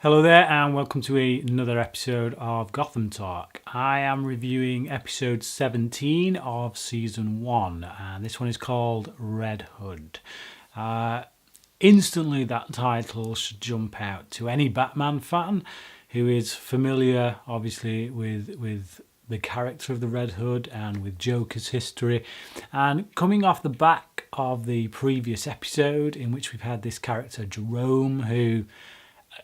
Hello there and welcome to another episode of Gotham Talk. I am reviewing episode 17 of season 1 and this one is called Red Hood. Instantly that title should jump out to any Batman fan who is familiar obviously with the character of the Red Hood and with Joker's history, and coming off the back of the previous episode in which we've had this character Jerome, who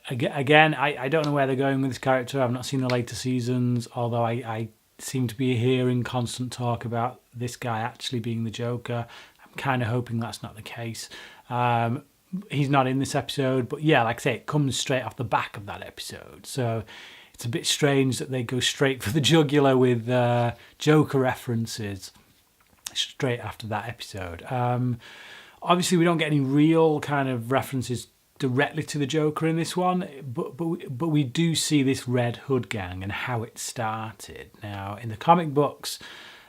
again I don't know where they're going with this character. I've not seen the later seasons, although I seem to be hearing constant talk about this guy actually being the Joker. I'm kind of hoping that's not the case. He's not in this episode, but yeah, like I say, it comes straight off the back of that episode, so it's a bit strange that they go straight for the jugular with Joker references straight after that episode. Obviously, we don't get any real kind of references directly to the Joker in this one, but we do see this Red Hood gang and how it started. Now, in the comic books,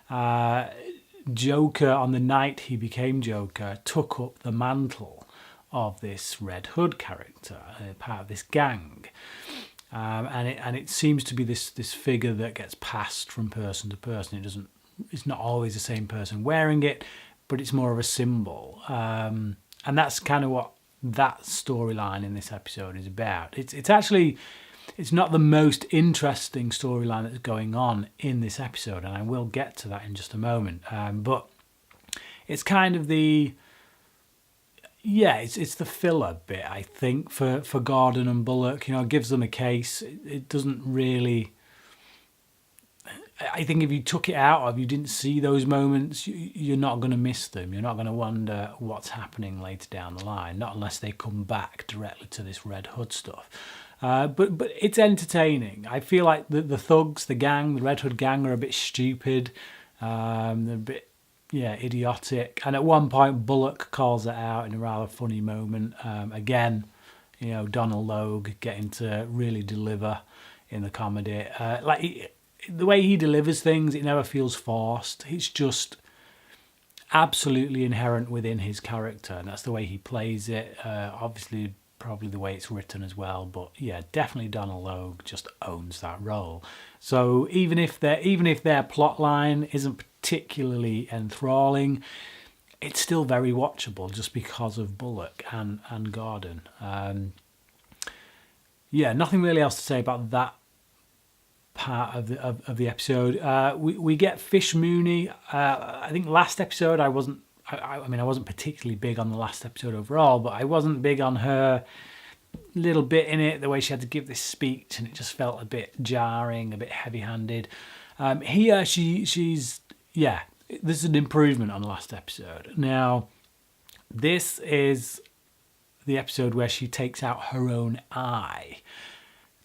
Joker, on the night he became Joker, took up the mantle of this Red Hood character, part of this gang. And it seems to be this figure that gets passed from person to person. It's not always the same person wearing it, but it's more of a symbol. And that's kind of what that storyline in this episode is about. It's not the most interesting storyline that's going on in this episode, and I will get to that in just a moment. But it's kind of it's the filler bit, I think, for Gordon and Bullock. You know, it gives them a case. It doesn't really. I think if you took it out, or if you didn't see those moments, you're not going to miss them. You're not going to wonder what's happening later down the line, not unless they come back directly to this Red Hood stuff. But it's entertaining. I feel like the thugs, the gang, the Red Hood gang, are a bit stupid. They're a bit idiotic. And at one point, Bullock calls it out in a rather funny moment. Again, you know, Donald Logue getting to really deliver in the comedy. The way he delivers things, it never feels forced. It's just absolutely inherent within his character, and that's the way he plays it. Obviously, probably the way it's written as well, but yeah, definitely Donald Logue just owns that role. So even if their plot line isn't particularly enthralling, it's still very watchable just because of Bullock and Gordon. Nothing really else to say about that part of the episode. We get Fish Mooney. I think last episode I wasn't particularly big on the last episode overall, but I wasn't big on her little bit in it, the way she had to give this speech, and it just felt a bit jarring, a bit heavy-handed. This is an improvement on the last episode. Now, this is the episode where she takes out her own eye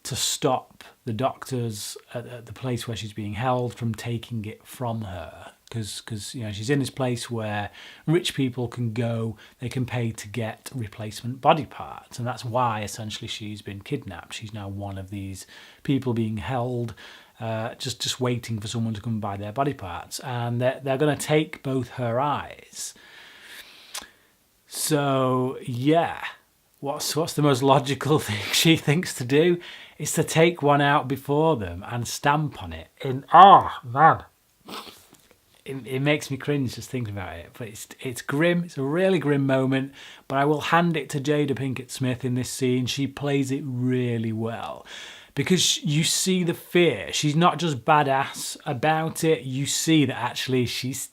to stop the doctors at the place where she's being held from taking it from her, because you know, she's in this place where rich people can go, they can pay to get replacement body parts, and that's why essentially she's been kidnapped. She's now one of these people being held, just waiting for someone to come buy their body parts, and they're going to take both her eyes. So yeah, what's the most logical thing she thinks to do is to take one out before them and stamp on it. It makes me cringe just thinking about it. But it's grim. It's a really grim moment. But I will hand it to Jada Pinkett Smith in this scene. She plays it really well, because you see the fear. She's not just badass about it. You see that actually she's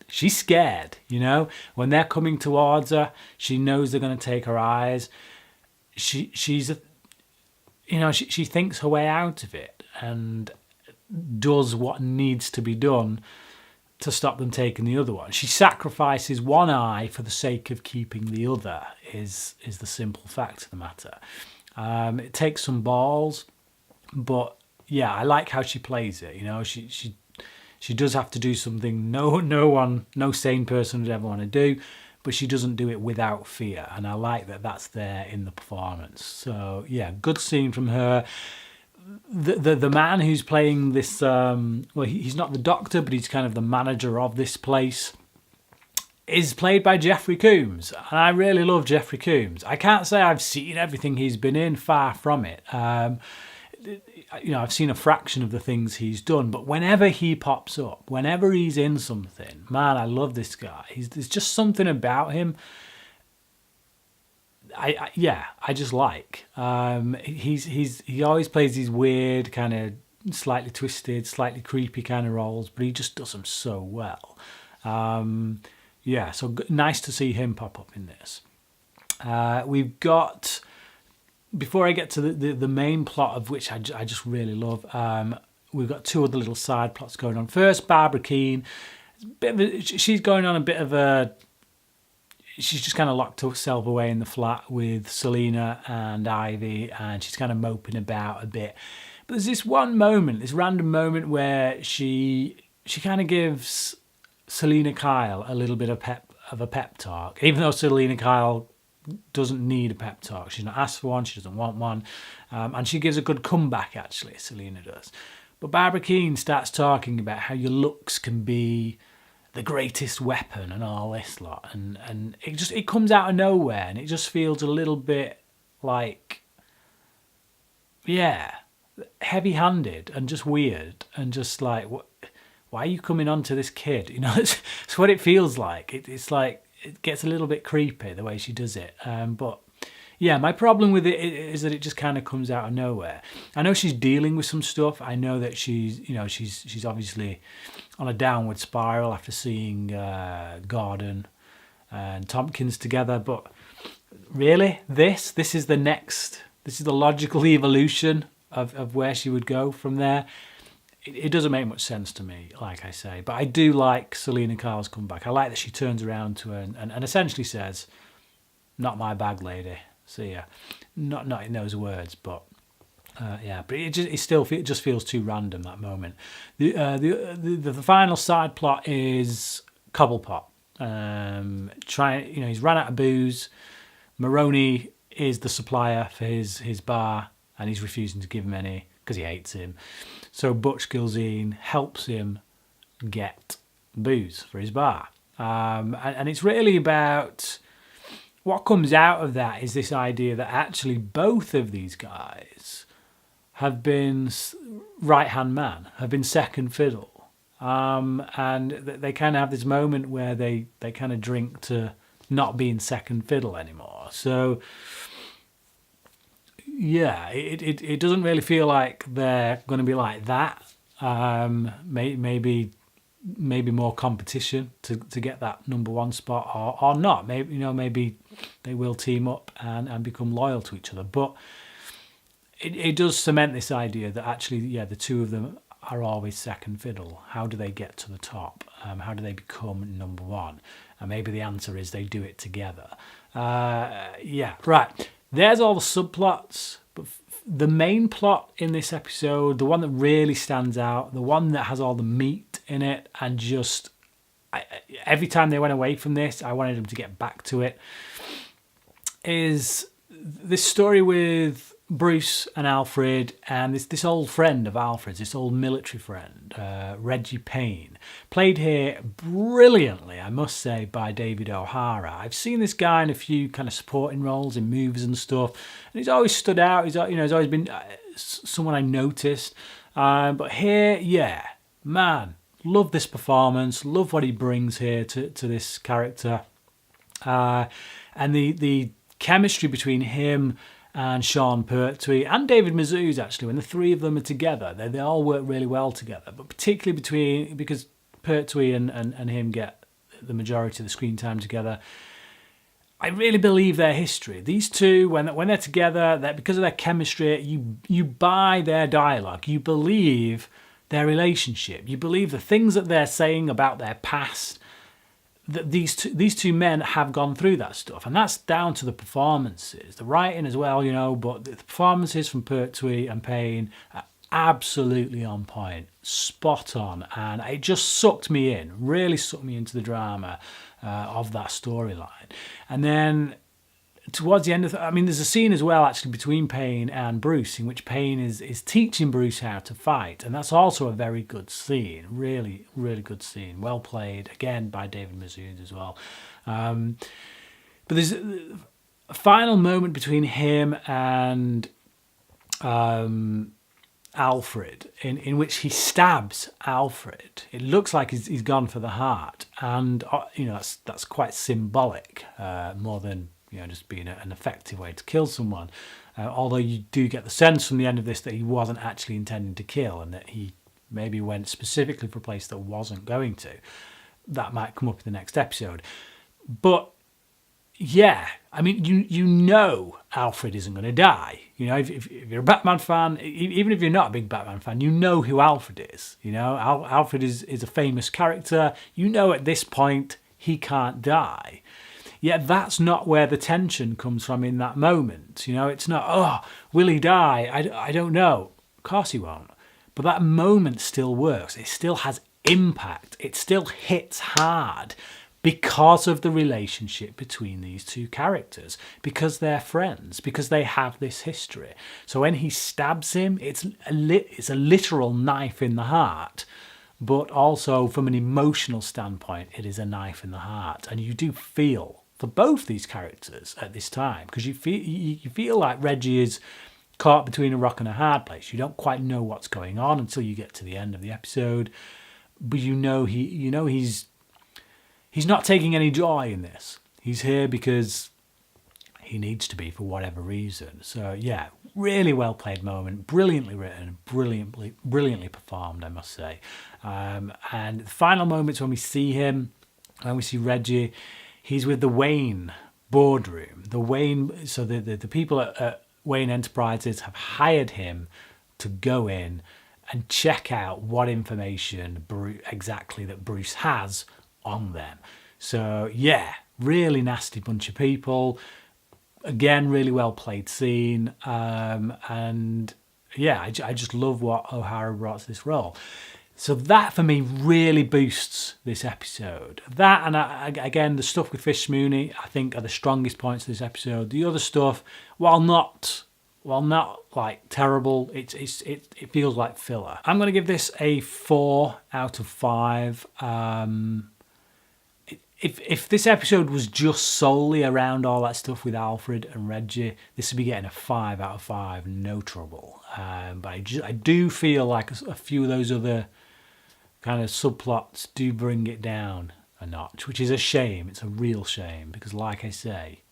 scared. You know, when they're coming towards her, she knows they're going to take her eyes. She thinks her way out of it and does what needs to be done to stop them taking the other one. She sacrifices one eye for the sake of keeping the other, is the simple fact of the matter. It takes some balls, but yeah, I like how she plays it. You know, she does have to do something no sane person would ever want to do, but she doesn't do it without fear, and I like that that's there in the performance. So yeah, good scene from her. The man who's playing this, he's not the doctor, but he's kind of the manager of this place. is played by Jeffrey Combs, and I really love Jeffrey Combs. I can't say I've seen everything he's been in, far from it. I've seen a fraction of the things he's done, but whenever he pops up, whenever he's in something, man, I love this guy. There's just something about him. I just like. He always plays these weird, kind of slightly twisted, slightly creepy kind of roles, but he just does them so well. So nice to see him pop up in this. We've got, before I get to the main plot, of which I just really love, we've got two other little side plots going on. First, Barbara Kean. She's going on a bit of a... She's just kind of locked herself away in the flat with Selena and Ivy, and she's kind of moping about a bit. But there's this one moment, this random moment, where she kind of gives Selena Kyle a little bit of a pep talk, even though Selena Kyle doesn't need a pep talk. She's not asked for one, she doesn't want one, and she gives a good comeback, actually, Selena does. But Barbara Kean starts talking about how your looks can be the greatest weapon and all this lot, and it comes out of nowhere, and it just feels a little bit like, heavy-handed and just weird, and just like, why are you coming on to this kid? It's what it feels like. It's like, it gets a little bit creepy the way she does it. But yeah, my problem with it is that it just kind of comes out of nowhere. I know she's dealing with some stuff. I know that she's obviously on a downward spiral after seeing Gordon and Tompkins together. But really, this is the next. This is the logical evolution of where she would go from there. It doesn't make much sense to me, like I say. But I do like Selena Kyle's comeback. I like that she turns around to her and essentially says, "Not my bag, lady. See ya." Not in those words, but but it just feels too random, that moment. The final side plot is Cobblepot. He's run out of booze. Maroney is the supplier for his bar, and he's refusing to give him any because he hates him. So Butch Gilzine helps him get booze for his bar. And it's really about... What comes out of that is this idea that actually both of these guys have been right-hand man, have been second fiddle. And they kind of have this moment where they kind of drink to not being second fiddle anymore. So... yeah, it doesn't really feel like they're going to be like that. Maybe more competition to get that number one spot, or not. Maybe they will team up and become loyal to each other. But it does cement this idea that actually, the two of them are always second fiddle. How do they get to the top? How do they become number one? And maybe the answer is they do it together. Right. There's all the subplots, but the main plot in this episode, the one that really stands out, the one that has all the meat in it, and just every time they went away from this, I wanted them to get back to it, is this story with Bruce and Alfred and this old friend of Alfred's, this old military friend, Reggie Payne, played here brilliantly, I must say, by David O'Hara. I've seen this guy in a few kind of supporting roles in movies and stuff, and he's always stood out. He's always been someone I noticed. But here, man, love this performance, love what he brings here to this character, and the chemistry between him and Sean Pertwee and David Mazouz, actually, when the three of them are together, they all work really well together. But particularly because Pertwee and him get the majority of the screen time together, I really believe their history. These two, when they're together, because of their chemistry, you buy their dialogue. You believe their relationship. You believe the things that they're saying about their past. That these two men have gone through that stuff, and that's down to the performances, the writing as well, but the performances from Pertwee and Payne are absolutely on point, spot on, and it just sucked me in, really sucked me into the drama of that storyline. And then towards the end of, there's a scene as well actually between Payne and Bruce in which Payne is teaching Bruce how to fight, and that's also a very good scene, really, really good scene, well played again by David Mazouz as well. But there's a final moment between him and Alfred in which he stabs Alfred. It looks like he's gone for the heart, and that's quite symbolic, more than just being an effective way to kill someone. Although you do get the sense from the end of this that he wasn't actually intending to kill, and that he maybe went specifically for a place that wasn't going to. That might come up in the next episode, but yeah, you know Alfred isn't going to die. If you're a Batman fan, even if you're not a big Batman fan, you know who Alfred is. Alfred is a famous character. At this point he can't die. Yet that's not where the tension comes from in that moment. It's not, oh, will he die? I don't know. Of course he won't. But that moment still works. It still has impact. It still hits hard because of the relationship between these two characters, because they're friends, because they have this history. So when he stabs him, it's a literal knife in the heart, but also from an emotional standpoint, it is a knife in the heart. And you do feel for both these characters at this time, because you feel like Reggie is caught between a rock and a hard place. You don't quite know what's going on until you get to the end of the episode, but he's not taking any joy in this. He's here because he needs to be for whatever reason. So yeah, really well played moment, brilliantly written, brilliantly performed, I must say. And the final moments when we see Reggie, he's with the Wayne boardroom. The people at Wayne Enterprises have hired him to go in and check out what information exactly that Bruce has on them. So yeah, really nasty bunch of people. Again, really well played scene. And yeah, I just love what O'Hara brought to this role. So that for me really boosts this episode. That and again the stuff with Fish Mooney I think are the strongest points of this episode. The other stuff, while not like terrible, it feels like filler. I'm going to give this a 4 out of 5. If this episode was just solely around all that stuff with Alfred and Reggie, this would be getting a 5 out of 5, no trouble. But I do feel like a few of those other kind of subplots do bring it down a notch, which is a shame. It's a real shame because, like I say,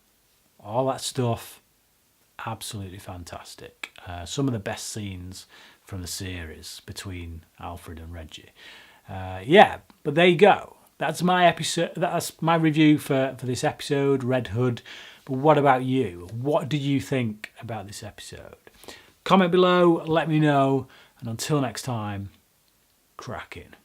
all that stuff, absolutely fantastic. Some of the best scenes from the series between Alfred and Reggie. Yeah, but there you go. That's my episode. That's my review for this episode, Red Hood. But what about you? What do you think about this episode? Comment below, let me know. And until next time, crack in.